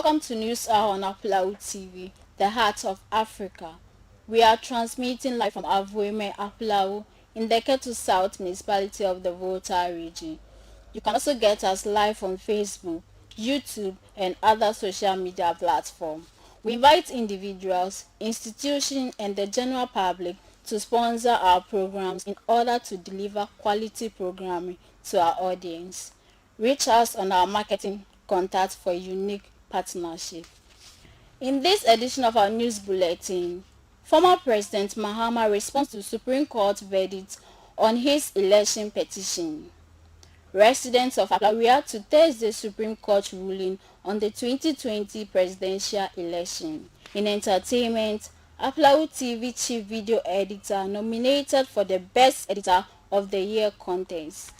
Welcome to News Hour on Aflao Tv, the heart of Africa. We are transmitting live from Avoime, Aflao, in the Ketu South municipality of the Volta region. You can also get us live on Facebook, YouTube, and other social media platforms. We invite individuals, institutions, and the general public to sponsor our programs in order to deliver quality programming to our audience. Reach us on our marketing contact for unique partnership. In this edition of our news bulletin, former President Mahama responds to Supreme Court verdict on his election petition. Residents of Aflao react to Thursday's Supreme Court ruling on the 2020 presidential election. In entertainment, Aflao TV chief video editor nominated for the Best Editor of the Year contest.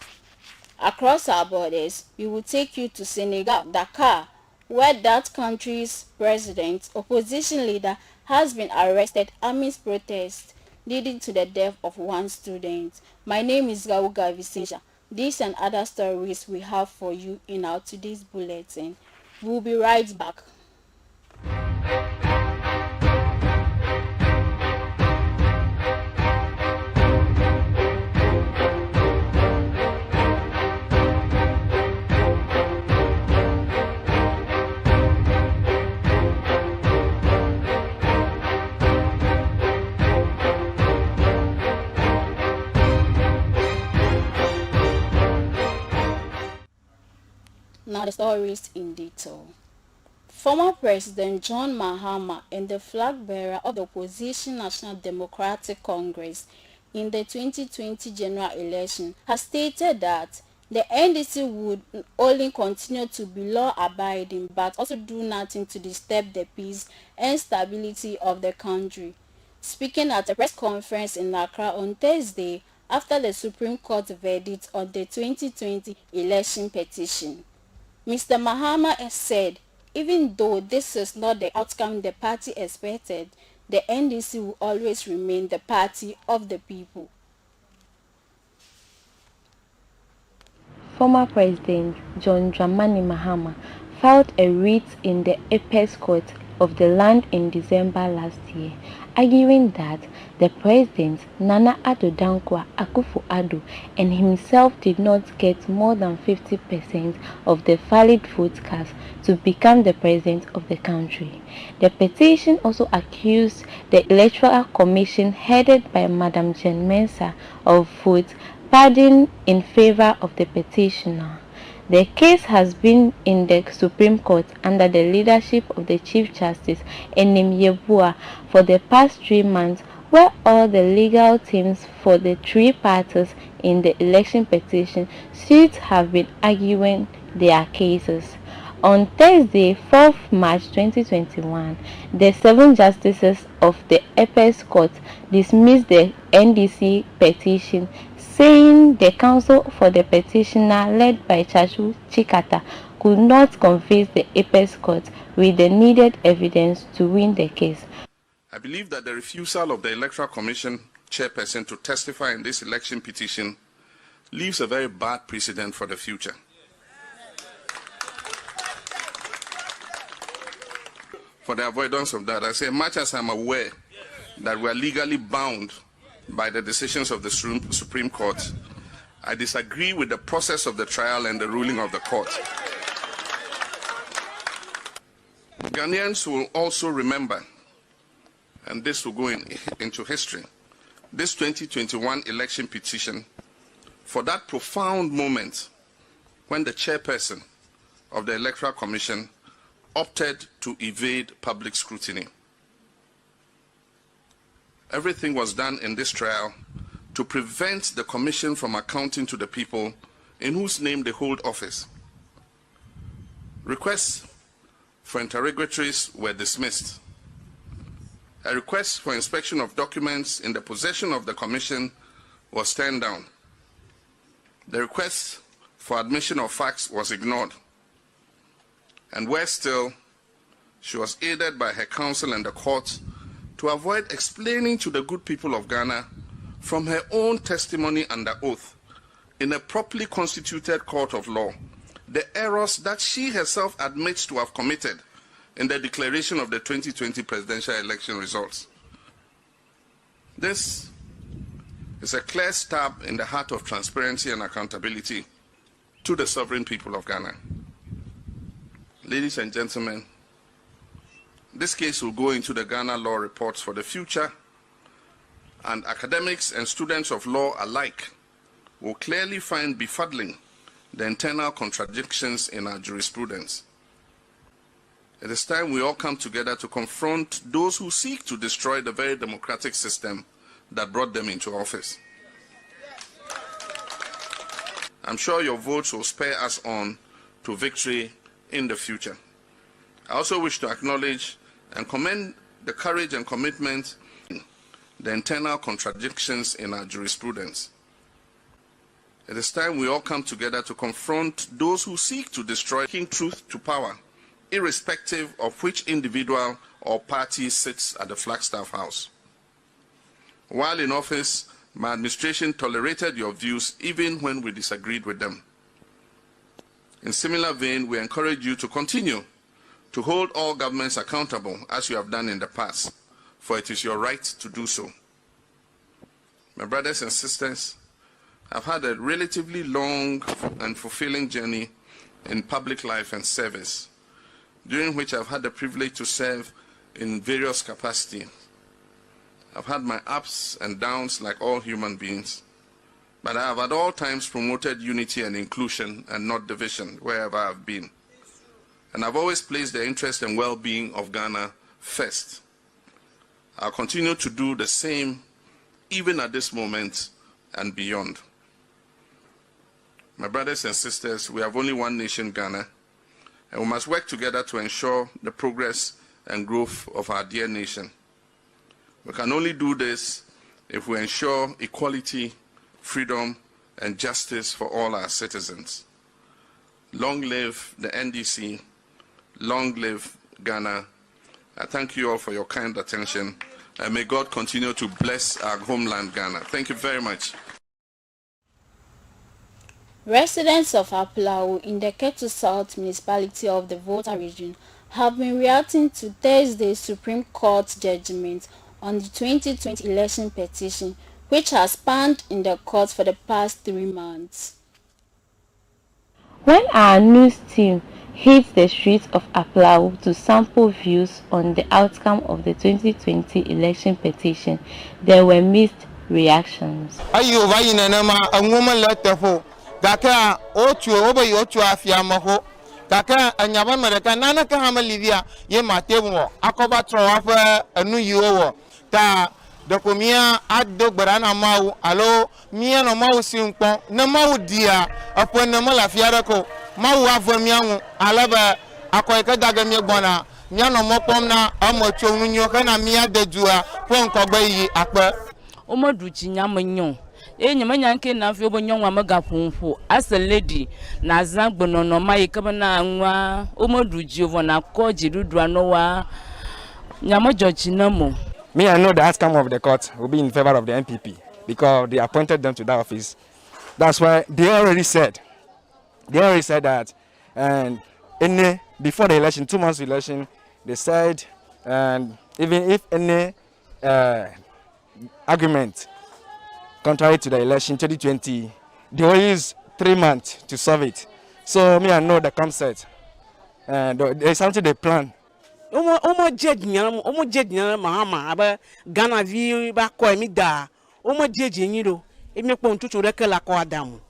Across our borders, we will take you to Senegal, Dakar, where that country's president, opposition leader, has been arrested amidst protests, leading to the death of one student. My name is Gauga Viseja. These and other stories we have for you in our today's bulletin. We'll be right back. Now the stories in detail. Former President John Mahama and the flag bearer of the opposition National Democratic Congress in the 2020 general election has stated that the NDC would only continue to be law-abiding but also do nothing to disturb the peace and stability of the country. Speaking at a press conference in Accra on Thursday after the Supreme Court verdict on the 2020 election petition, Mr. Mahama said, even though this is not the outcome the party expected, the NDC will always remain the party of the people. Former President John Dramani Mahama filed a writ in the Apex Court of the land in December last year, arguing that the President Nana Addo Dankwa Akufo-Addo and himself did not get more than 50% of the valid vote cast to become the President of the country. The petition also accused the Electoral Commission headed by Madam Jen Mensah of vote buying in favor of the petitioner. The case has been in the Supreme Court under the leadership of the Chief Justice Enim Yeboah for the past 3 months, where all the legal teams for the three parties in the election petition suits have been arguing their cases. On Thursday, 4th March 2021, the 7 justices of the Apex Court dismissed the NDC petition, saying the counsel for the petitioner, led by Chachu Chikata, could not convince the Apex Court with the needed evidence to win the case. I believe that the refusal of the Electoral Commission chairperson to testify in this election petition leaves a very bad precedent for the future. For the avoidance of that, I say, much as I'm aware that we are legally bound by the decisions of the Supreme Court, I disagree with the process of the trial and the ruling of the court. Ghanaians will also remember, and this will go into history, this 2021 election petition for that profound moment when the chairperson of the Electoral Commission opted to evade public scrutiny. Everything was done in this trial to prevent the Commission from accounting to the people in whose name they hold office. Requests for interrogatories were dismissed. A request for inspection of documents in the possession of the Commission was turned down. The request for admission of facts was ignored. And worse still, she was aided by her counsel and the court to avoid explaining to the good people of Ghana from her own testimony under oath in a properly constituted court of law the errors that she herself admits to have committed in the declaration of the 2020 presidential election results. This is a clear stab in the heart of transparency and accountability to the sovereign people of Ghana. Ladies and gentlemen, this case will go into the Ghana law reports for the future, and academics and students of law alike will clearly find befuddling the internal contradictions in our jurisprudence. It is time we all come together to confront those who seek to destroy the very democratic system that brought them into office. I'm sure your votes will spur us on to victory in the future. I also wish to acknowledge and commend the courage and commitment in the internal contradictions in our jurisprudence. It is time we all come together to confront those who seek to destroy truth to power, irrespective of which individual or party sits at the Flagstaff House. While in office, my administration tolerated your views even when we disagreed with them. In similar vein, we encourage you to continue to hold all governments accountable as you have done in the past, for it is your right to do so. My brothers and sisters, I've had a relatively long and fulfilling journey in public life and service, during which I've had the privilege to serve in various capacities. I've had my ups and downs like all human beings, but I have at all times promoted unity and inclusion and not division wherever I've been. And I've always placed the interest and well-being of Ghana first. I'll continue to do the same even at this moment and beyond. My brothers and sisters, we have only one nation, Ghana, and we must work together to ensure the progress and growth of our dear nation. We can only do this if we ensure equality, freedom, and justice for all our citizens. Long live the NDC, long live Ghana. I thank you all for your kind attention, and may God continue to bless our homeland, Ghana. Thank you very much. Residents of Aflao in the Ketu South municipality of the Volta region have been reacting to Thursday's Supreme Court judgment on the 2020 election petition, which has spanned in the court for the past 3 months. When our news team hit the streets of Aflao to sample views on the outcome of the 2020 election petition, there were mixed reactions. Kaka otu oboyi otu afia maho kaka anyaba mereka nana ka hama livia ye matewo akoba trowa anu yiwo ta dokomia addo gbarana mawu alo mia no mawu sinpon na mawu dia apo na mala fiarako mawu avamiawu alaba akoyeka daga mi gbona mia no mopom na amocho nunyo kana mia dedua pon kogba yi ape omoduchi nyamanyo enyemanyanke na afio bonyo maga punfu as a lady na zangbono no mai kabana nwa omoduji ovona koji dudu anowa nyamojochi namo. Me, I know the outcome of the court will be in favor of the NPP because they appointed them to that office. That's why they already said that, and before the election, 2 months election, they said, and even if any argument contrary to the election 2020, they will use 3 months to solve it. So me, I know the concept, and there's something they plan. Omo jednyam mahama aba Ghana vi ba ko mi da omo jeje nyiro emi po ntutu reke la ko adam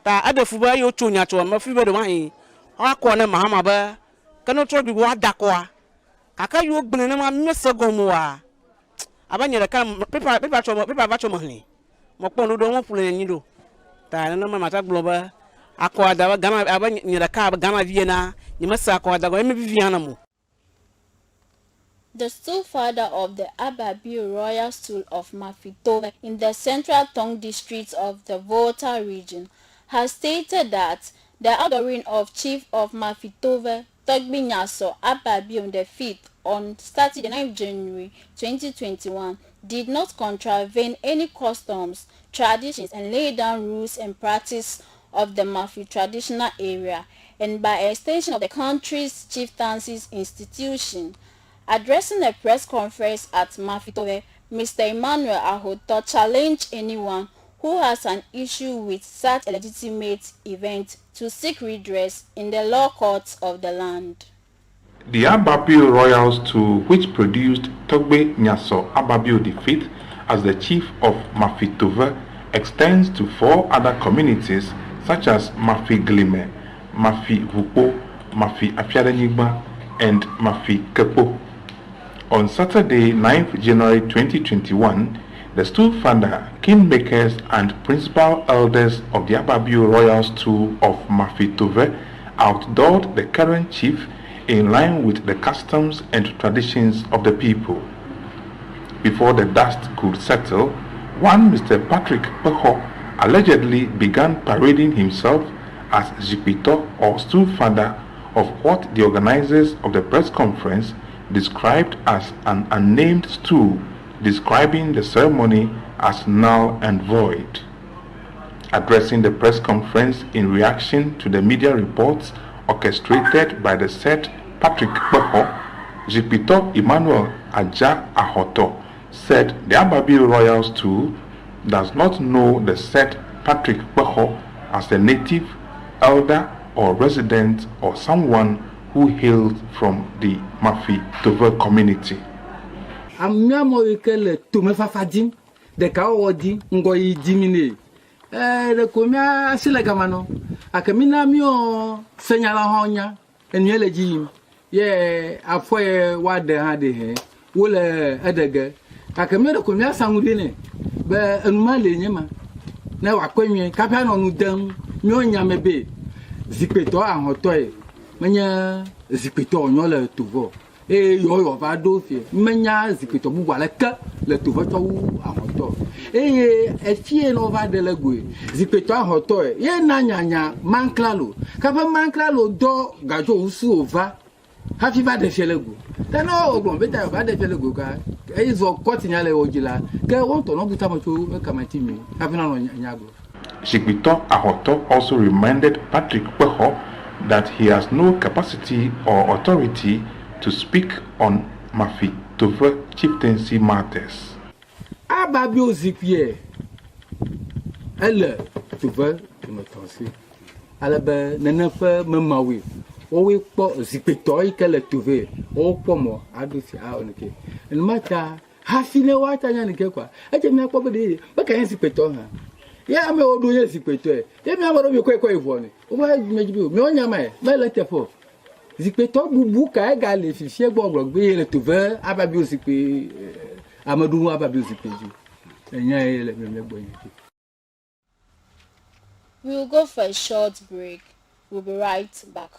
ta adefu ba yo tunya to ma fi be do wan akọ na mahama ba kanu to bi wa da ko kaka yo gbene na ma mese gomo wa abanyere ka pepa ba cho mo hli mo po ndo mo pule nyiro ta na ma mata globa akọ ada Ghana abanyere ka Ghana vi na the stool father of the Ababi Royal Stool of Mafitove in the Central Tongue District of the Volta region has stated that the outgoing of Chief of Mafitove, Togbinyaso Ababi on the 5th on Saturday 9 January 2021 did not contravene any customs, traditions and lay down rules and practice of the Mafi traditional area and by extension of the country's chieftaincy institution. Addressing a press conference at Mafitowe, Mr. Emmanuel Ahoto challenged anyone who has an issue with such a legitimate event to seek redress in the law courts of the land. The Ababio Royals too, which produced Togbe Nyaso Ababio V as the chief of Mafitove, extends to 4 other communities such as Mafi Glime, Mafi Vupo, Mafi Afiadenigba, and Mafi Kepo. On Saturday, 9th January 2021, the stool father, kingmakers, and principal elders of the Ababio Royals too of Mafitove outdoored the current chief in line with the customs and traditions of the people. Before the dust could settle, one Mr. Patrick Peho allegedly began parading himself as Jipito or stool father of what the organizers of the press conference described as an unnamed stool, describing the ceremony as null and void. Addressing the press conference in reaction to the media reports orchestrated by the said Patrick Peho, Jipito Emmanuel Aja Ahoto said the Ababio Royals too does not know the said Patrick Peho as the native, elder, or resident, or someone who hails from the Mafi Tove community. Amiamo ikele tume fafadim de kawodi ngoyi dimine de komia sile gamano akamina mio senyala honya enye jim ye afoye wade ha de he wole edege akamia de komia sangudi ne be enuma le nyema na wakwenye kapia no nudam mio nyamebe zikpeto ahoto e menya zikpeto onyo tuvo e yo va do fie menya zikpeto bu wala ka le tuvo to ahoto e fie no va de legwe zikpeto ahoto e ye na nyanya manklalo kapa manklalo do gajo usu ova hafi va de felego tano ogbon beta va de felego ka e zo kotinya le ojila ke won to no buta mo to kamati mi hafi na no nyago. Jipito Ahoto also reminded Patrick Peho that he has no capacity or authority to speak on Mafi Tove chieftaincy matters. Ababio Zipie, elle, Tove, tu me transfères. Alabe, nenefe, memawi. Owe po Zipetoi kele Tove, o pomo, adusi a onike. El mata, hafine wata nyanike kwa. Eche mna kwa bede, baka yen Zipeto ha. Ya me odu yen Zipeto e. Ya me amaro mi kwe ivone. Uma mejibi, me onya me lete fo. Zikpeto bubu ka ega le fifie gbogbo gbe le Tove Ababio Zikpe Amadou Ababio Zikpeju enya ele me gbo yen. We will go for a short break. We'll be right back.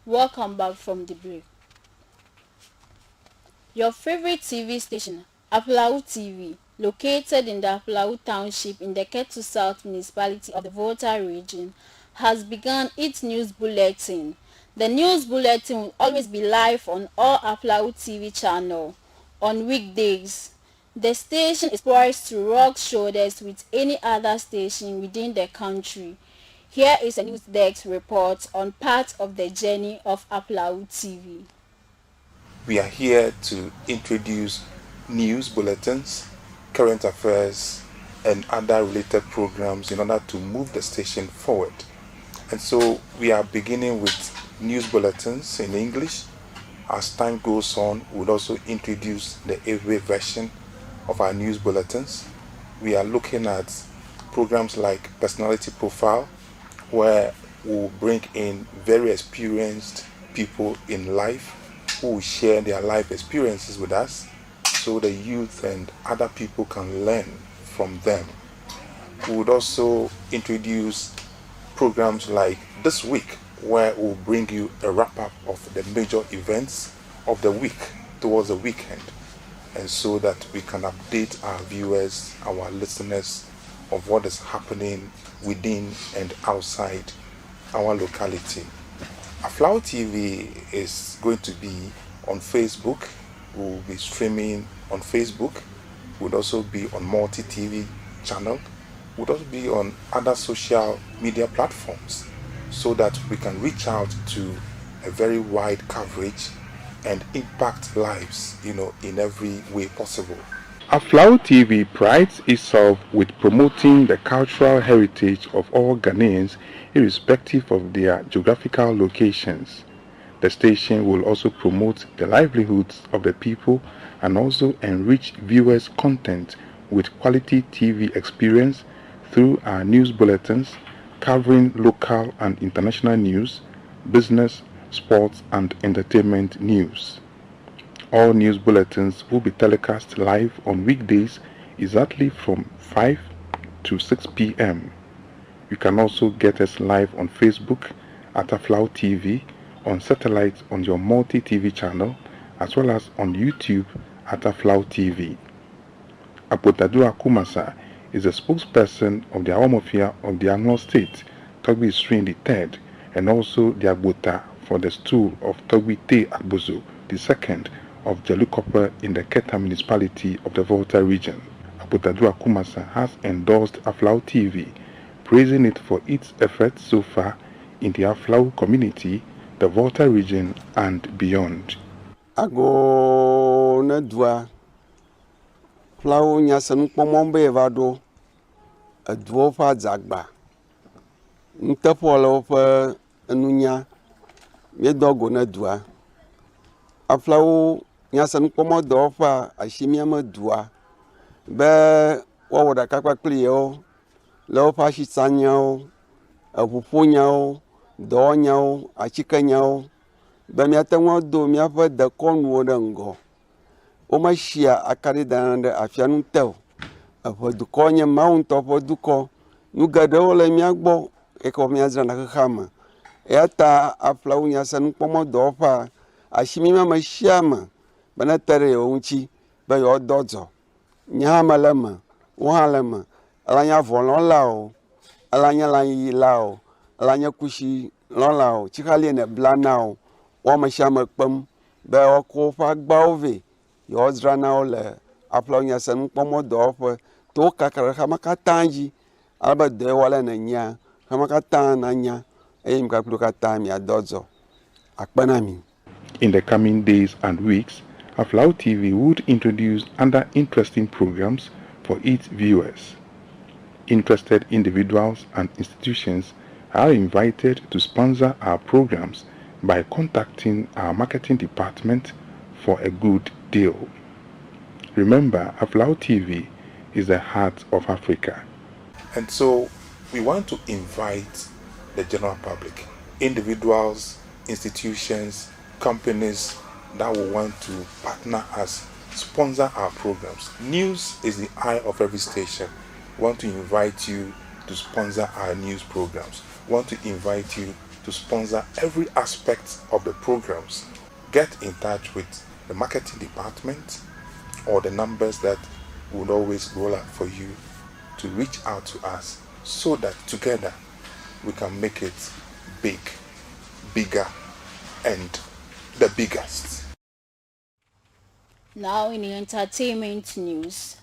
Welcome back from the break. Your favorite TV station, Aflao TV, located in the Aflao Township in the Ketu South municipality of the Volta region, has begun its news bulletin. The news bulletin will always be live on all Aflao TV channel on weekdays. The station is poised to rock shoulders with any other station within the country. Here is a news desk report on part of the journey of Aflao TV. We are here to introduce news bulletins, current affairs, and other related programs in order to move the station forward. And so we are beginning with news bulletins in English. As time goes on, we'll also introduce the Ewe version of our news bulletins. We are looking at programs like Personality Profile, where we'll bring in very experienced people in life who will share their life experiences with us so the youth and other people can learn from them. We would also introduce programs like This Week, where we'll bring you a wrap-up of the major events of the week towards the weekend, and so that we can update our viewers, our listeners, of what is happening within and outside our locality. Aflao TV is going to be on Facebook. We'll be streaming on Facebook. We'll also be on multi-TV channel. We'll also be on other social media platforms, so that we can reach out to a very wide coverage and impact lives, in every way possible. Aflao TV prides itself with promoting the cultural heritage of all Ghanaians, irrespective of their geographical locations. The station will also promote the livelihoods of the people and also enrich viewers' content with quality TV experience through our news bulletins covering local and international news, business, sports, and entertainment news. All news bulletins will be telecast live on weekdays exactly from 5 to 6 p.m. You can also get us live on Facebook at Aflao TV, on satellite on your multi-TV channel, as well as on YouTube at Aflao TV. Apotadua Kumasa is the spokesperson of the Awamofia of the Annual State, Togbi String III, and also the Agbota for the stool of Togbi Te Agbozo II of Jalukopa in the Keta municipality of the Volta region. Apotadua Kumasa has endorsed Aflao TV, praising it for its efforts so far in the Aflao community, the Volta region, and beyond. Ago na dua Aflao nyasan kpomombe vado adwo fa zagba ntapolo fa anunya medogo na dua Aflao nyasan kpomodo fa ashimia ma dua be wowoda kakwa klio lo fa shitsanyao apupunyao donyao achikanyao be miatanwo do miafa de konwo dango o ma shia akari dan da afianu tel afa duko nya mount of duko nu gado le miagbo e ko miazra na khama eta Aflao nya san pomo do fa ashimi ma shiama bana tare onchi ba yo dozo nya malama wahalama alanya volon lao alanya lan lao alanya kushi lon lao chikali ne blanao wa ma shama kpam ba ko fa gbauve yo zrana le Aflao nya san pomo do fa to kakara kama katanji alba de wala na nya kama katana nya eyim ka plo katami adozo akpanami. In the coming days and weeks, Aflao TV would introduce other interesting programs for its viewers. Interested individuals and institutions are invited to sponsor our programs by contacting our marketing department for a good deal. Remember, Aflao TV is the heart of Africa. And so we want to invite the general public, individuals, institutions, companies that will want to partner us, sponsor our programs. News is the eye of every station. We want to invite you to sponsor our news programs. We want to invite you to sponsor every aspect of the programs. Get in touch with the marketing department or the numbers that will always roll out for you to reach out to us, so that together we can make it big, bigger, and the biggest. Now in the entertainment news,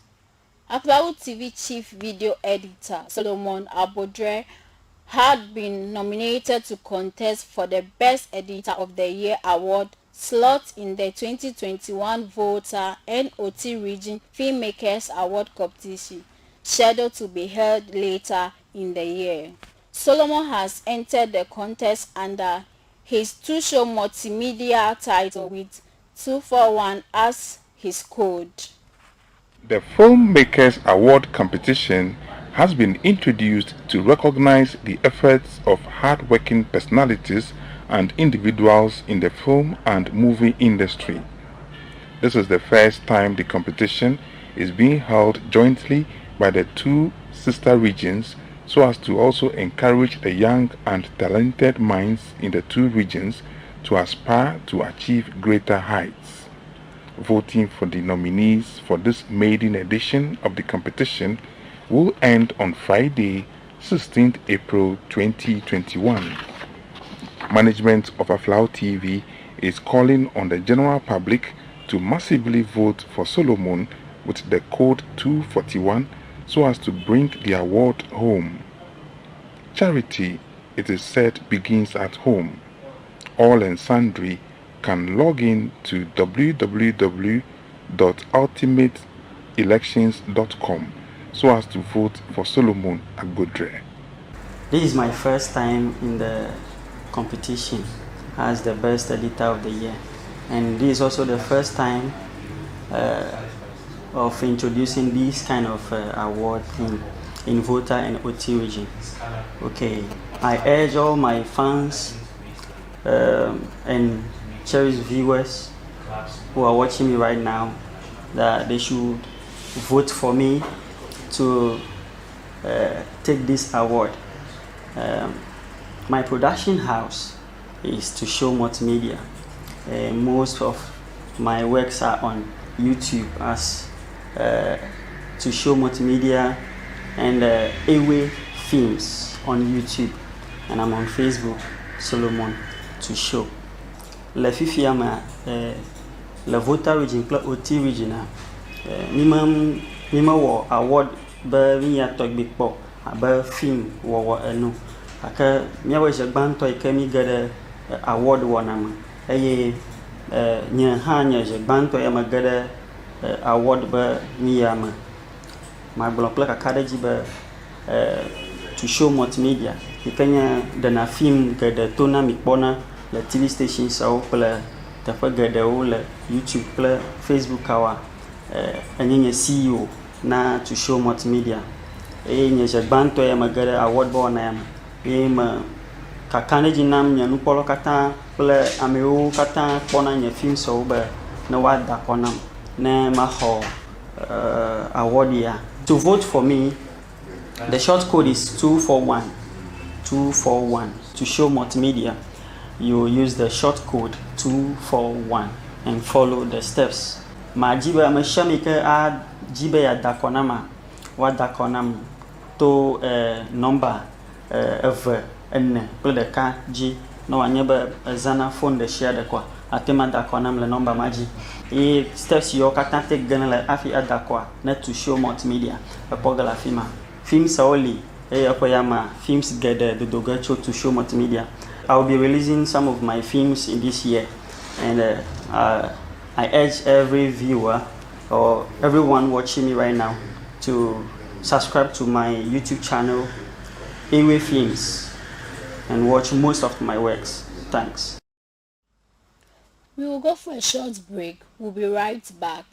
Aflao TV chief video editor Solomon Abodre had been nominated to contest for the Best Editor of the Year award slot in the 2021 Volta NOT Region Filmmakers Award competition, scheduled to be held later in the year. Solomon has entered the contest under his two-show multimedia title with 241 as his code. The Filmmakers Award competition has been introduced to recognize the efforts of hard-working personalities and individuals in the film and movie industry. This is the first time the competition is being held jointly by the two sister regions, so as to also encourage the young and talented minds in the two regions to aspire to achieve greater heights. Voting for the nominees for this maiden edition of the competition will end on Friday, 16th April 2021. Management of Aflao TV is calling on the general public to massively vote for Solomon with the code 241 so as to bring the award home. Charity, it is said, begins at home. All and sundry can log in to www.ultimateelections.com so as to vote for Solomon Agodre. This is my first time in the competition as the best editor of the year, and this is also the first time of introducing this kind of award in Volta and OT region. Okay, I urge all my fans and cherished viewers who are watching me right now that they should vote for me to take this award. My production house is To Show Multimedia. Most of my works are on YouTube as To Show Multimedia and Away Films on YouTube, and I'm on Facebook, Solomon To Show. Le fifiama le Volta region plus OT region mima wo award ba mi atok big pop ba film wo enu aka mi awo je gbanto ikemi gede award wonama eye nya ha nya je gbanto ya magede award ba mi yama ma blok la kadaji ba To Show Multimedia ikanya dana film gede tona mi bona le TV station sao pla tafa gede o le YouTube pla Facebook kawa anyenye CEO na To Show Multimedia nye je gbanto ya magede award ba na yama ma kakane jinam nya nupolo kata pla ameo kata pona nya film so ba na wada konam na ma ho award ya. To vote for me, the short code is 241 To Show Multimedia. You use the short code 241 and follow the steps. Ma jibe ameshamike a jibe ya dakonama wa dakonam to number of ene ple de ka ji no anyeba zana phone de share de kwa atema dakonam le number maji e steps yo kata te gana le afi adakwa na To Show Multimedia pogala fima films only akoyama films gede the dogacho To Show Multimedia. I'll be releasing some of my films in this year, and I urge every viewer or everyone watching me right now to subscribe to my YouTube channel, Away Films, and watch most of my works. Thanks. We will go for a short break. We'll be right back.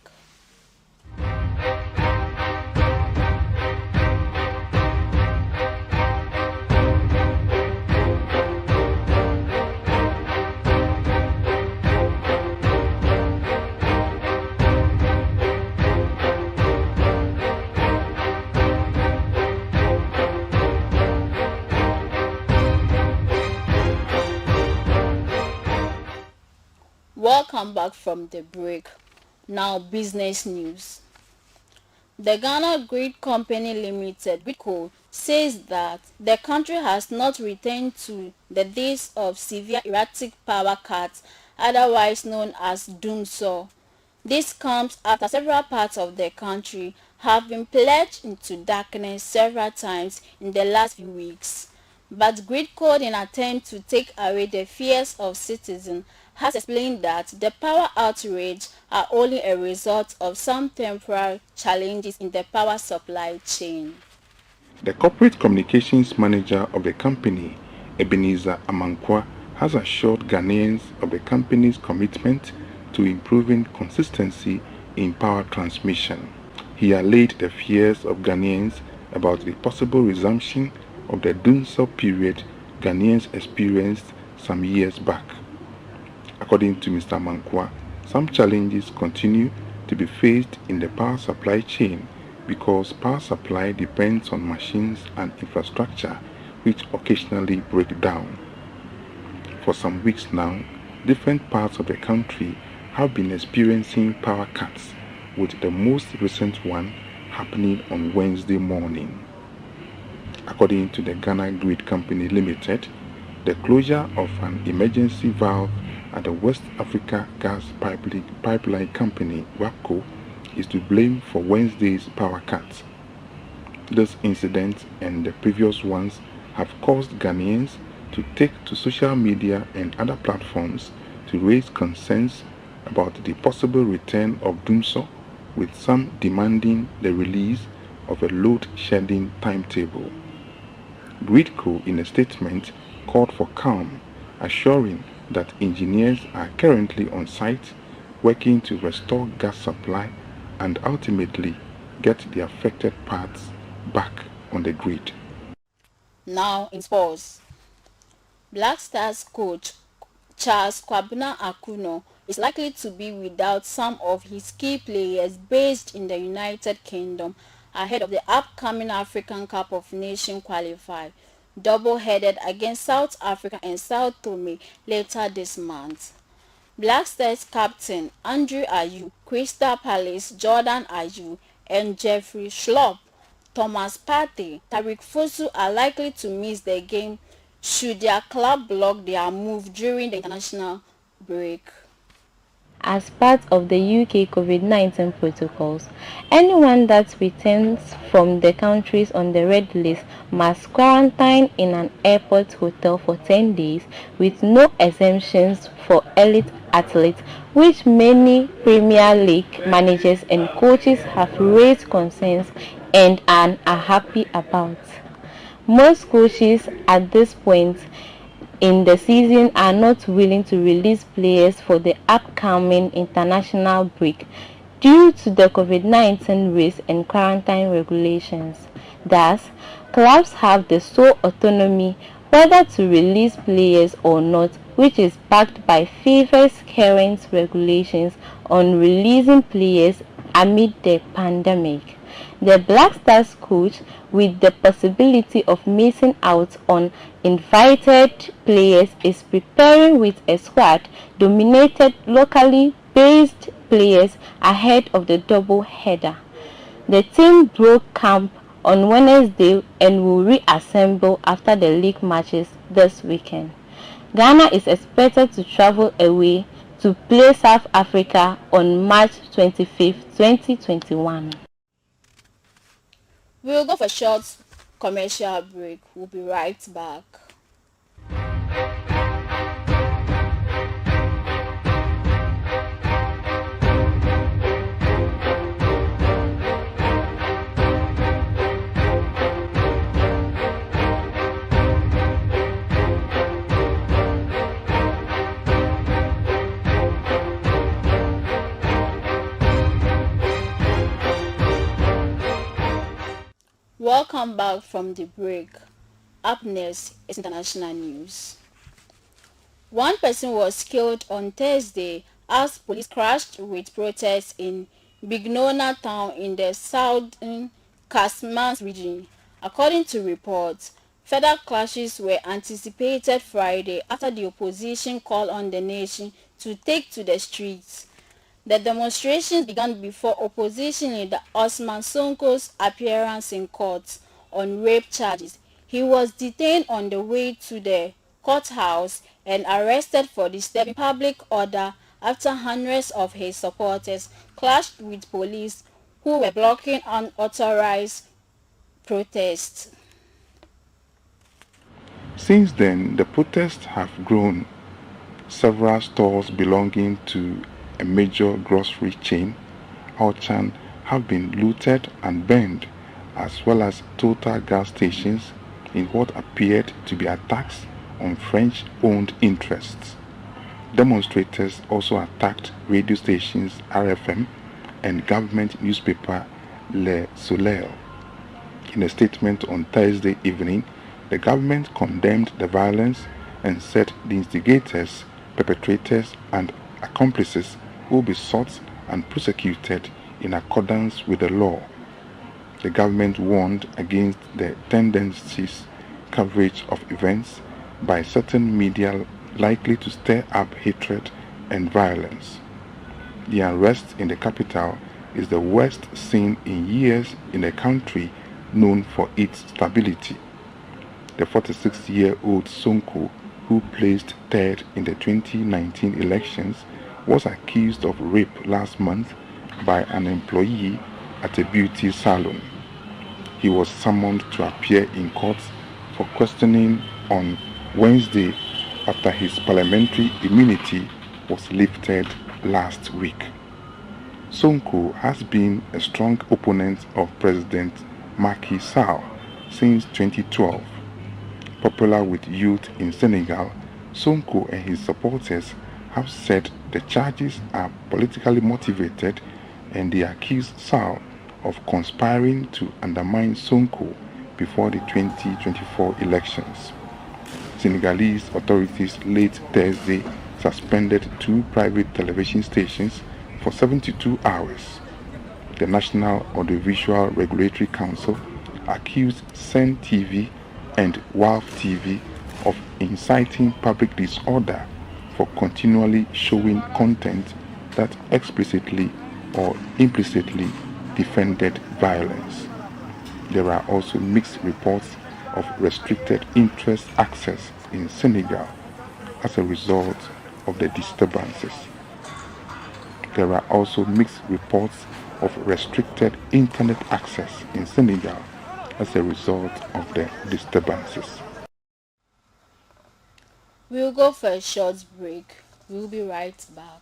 Welcome back from the break. Now business news. The Ghana Grid Company Limited, GridCo, says that the country has not returned to the days of severe erratic power cuts, otherwise known as doomsday. This comes after several parts of the country have been plunged into darkness several times in the last few weeks. But GridCo, in an attempt to take away the fears of citizens, has explained that the power outrage are only a result of some temporary challenges in the power supply chain. The corporate communications manager of the company, Ebenezer Amankwa, has assured Ghanaians of the company's commitment to improving consistency in power transmission. He allayed the fears of Ghanaians about the possible resumption of the doomsday period Ghanaians experienced some years back. According to Mr. Mankwa, some challenges continue to be faced in the power supply chain, because power supply depends on machines and infrastructure which occasionally break down. For some weeks now, different parts of the country have been experiencing power cuts, with the most recent one happening on Wednesday morning. According to the Ghana Grid Company Limited, the closure of an emergency valve at the West Africa Gas Pipeline Company, WAPCO, is to blame for Wednesday's power cuts. This incident and the previous ones have caused Ghanaians to take to social media and other platforms to raise concerns about the possible return of doomsday, with some demanding the release of a load-shedding timetable. Gridco, in a statement, called for calm, assuring that engineers are currently on site working to restore gas supply and ultimately get the affected parts back on the grid. Now in sports. Black Stars coach Charles Kwabena Akuno is likely to be without some of his key players based in the United Kingdom ahead of the upcoming African Cup of Nations qualifier, double-headed against South Africa and Sao Tome later this month. Black Stars captain Andrew Ayew, Crystal Palace Jordan Ayew, and Jeffrey Schlupp, Thomas Partey, Tariq Fosu are likely to miss the game should their club block their move during the international break. As part of the UK COVID-19 protocols, anyone that returns from the countries on the red list must quarantine in an airport hotel for 10 days with no exemptions for elite athletes, which many Premier League managers and coaches have raised concerns and are happy about. Most coaches at this point in the season are not willing to release players for the upcoming international break due to the COVID-19 risk and quarantine regulations. Thus, clubs have the sole autonomy whether to release players or not, which is backed by FIFA's current regulations on releasing players amid the pandemic. The Black Stars coach, with the possibility of missing out on invited players, is preparing with a squad dominated locally based players ahead of the double header. The team broke camp on Wednesday and will reassemble after the league matches this weekend. Ghana is expected to travel away to play South Africa on March 25, 2021. We'll go for a short commercial break. We'll be right back. Welcome back from the break. Up next is international news. One person was killed on Thursday as police clashed with protests in Bignona town in the southern Casamance region. According to reports, further clashes were anticipated Friday after the opposition called on the nation to take to the streets. The demonstrations began before opposition leader Osman Sonko's appearance in court on rape charges. He was detained on the way to the courthouse and arrested for disturbing public order after hundreds of his supporters clashed with police who were blocking unauthorized protests. Since then, the protests have grown. Several stores belonging to a major grocery chain, Auchan, have been looted and burned, as well as total gas stations in what appeared to be attacks on French-owned interests. Demonstrators also attacked radio stations RFM and government newspaper Le Soleil. In a statement on Thursday evening, the government condemned the violence and said the instigators, perpetrators, and accomplices will be sought and prosecuted in accordance with the law. The government warned against the tendencies coverage of events by certain media likely to stir up hatred and violence. The unrest in the capital is the worst seen in years in a country known for its stability. The 46-year-old Sonko, who placed third in the 2019 elections, was accused of rape last month by an employee at a beauty salon. He was summoned to appear in court for questioning on Wednesday after his parliamentary immunity was lifted last week. Sonko has been a strong opponent of President Macky Sall since 2012. Popular with youth in Senegal, Sonko and his supporters have said the charges are politically motivated and they accuse Sall of conspiring to undermine Sonko before the 2024 elections. Senegalese authorities late Thursday suspended 2 private television stations for 72 hours. The National Audiovisual Regulatory Council accused Sen TV and Walf TV of inciting public disorder for continually showing content that explicitly or implicitly defended violence. There are also mixed reports of restricted interest access in Senegal as a result of the disturbances. There are also mixed reports of restricted internet access in Senegal as a result of the disturbances. We'll go for a short break. We'll be right back.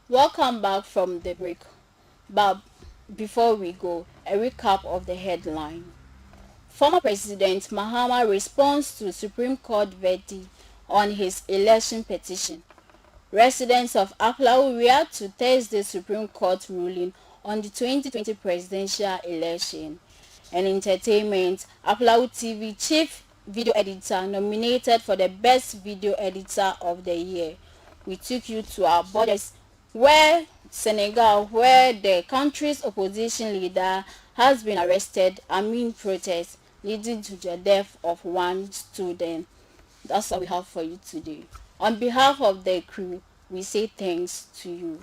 Welcome back from the break. But before we go, a recap of the headline. Former President Mahama responds to Supreme Court verdict on his election petition. Residents of Aflao react to Thursday's Supreme Court ruling on the 2020 presidential election. And entertainment, Aflao TV chief video editor nominated for the best video editor of the year. We took you to our borders where the country's opposition leader has been arrested amid protests leading to the death of one student. That's all we have for you today. On behalf of the crew, we say thanks to you.